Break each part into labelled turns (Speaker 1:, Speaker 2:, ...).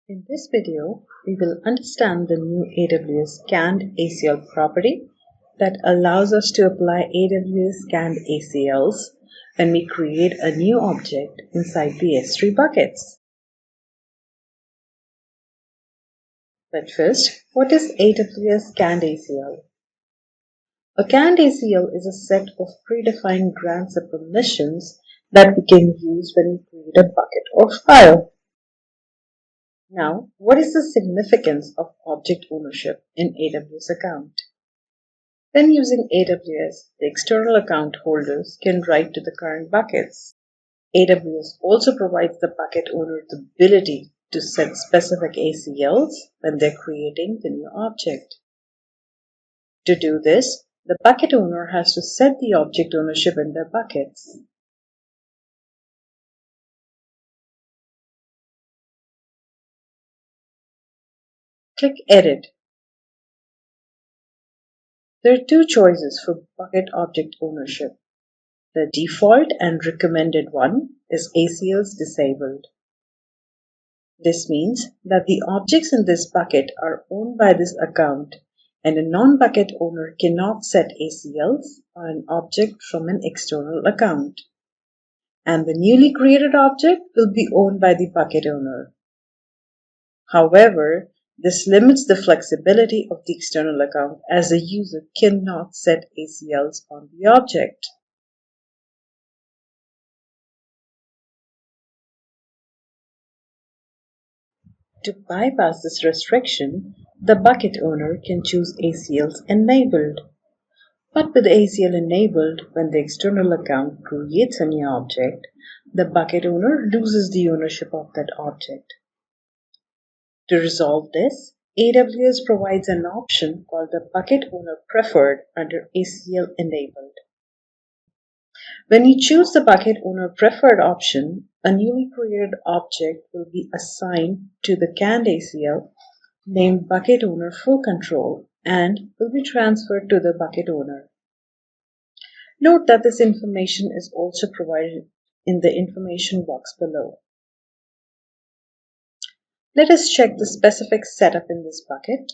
Speaker 1: In this video, we will understand the new AWS Canned ACL property that allows us to apply AWS Canned ACLs when we create a new object inside the S3 buckets. But first, what is AWS Canned ACL? A Canned ACL is a set of predefined grants of permissions that we can use when we create a bucket or file. Now, what is the significance of object ownership in AWS account? When using AWS, the external account holders can write to the current buckets. AWS also provides the bucket owner the ability to set specific ACLs when they're creating the new object. To do this, the bucket owner has to set the object ownership in their buckets. Click Edit. There are two choices for bucket object ownership. The default and recommended one is ACLs disabled. This means that the objects in this bucket are owned by this account and a non-bucket owner cannot set ACLs on an object from an external account. And the newly created object will be owned by the bucket owner. However, this limits the flexibility of the external account as the user cannot set ACLs on the object. To bypass this restriction, the bucket owner can choose ACLs enabled. But with ACL enabled, when the external account creates a new object, the bucket owner loses the ownership of that object. To resolve this, AWS provides an option called the Bucket Owner Preferred under ACL Enabled. When you choose the Bucket Owner Preferred option, a newly created object will be assigned to the Canned ACL named Bucket Owner Full Control and will be transferred to the bucket owner. Note that this information is also provided in the information box below. Let us check the specific setup in this bucket.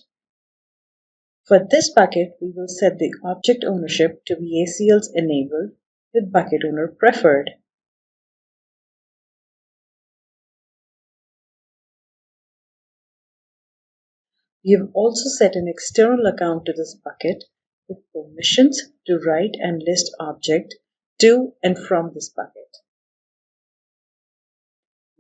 Speaker 1: For this bucket, we will set the object ownership to be ACLs enabled with bucket owner preferred. We have also set an external account to this bucket with permissions to write and list object to and from this bucket.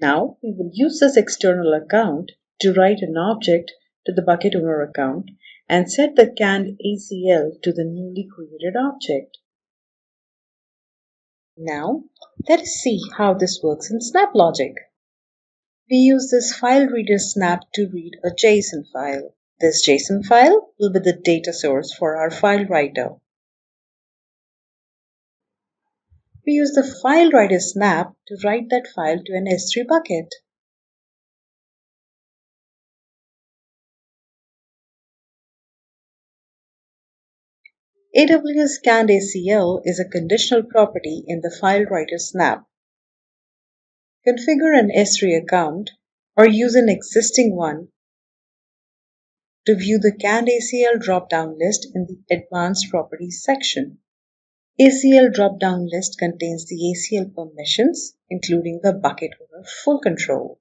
Speaker 1: Now we will use this external account to write an object to the bucket owner account and set the canned ACL to the newly created object. Now let us see how this works in Snap logic. We use this file reader snap to read a JSON file. This JSON file will be the data source for our file writer. We use the file writer snap to write that file to an S3 bucket. AWS Canned ACL is a conditional property in the file writer snap. Configure an S3 account or use an existing one to view the Canned ACL drop-down list in the Advanced Properties section. ACL drop-down list contains the ACL permissions, including the bucket owner full control.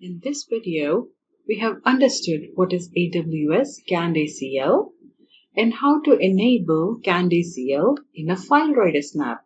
Speaker 1: In this video, we have understood what is AWS Canned ACL and how to enable Canned ACL in a file writer snap.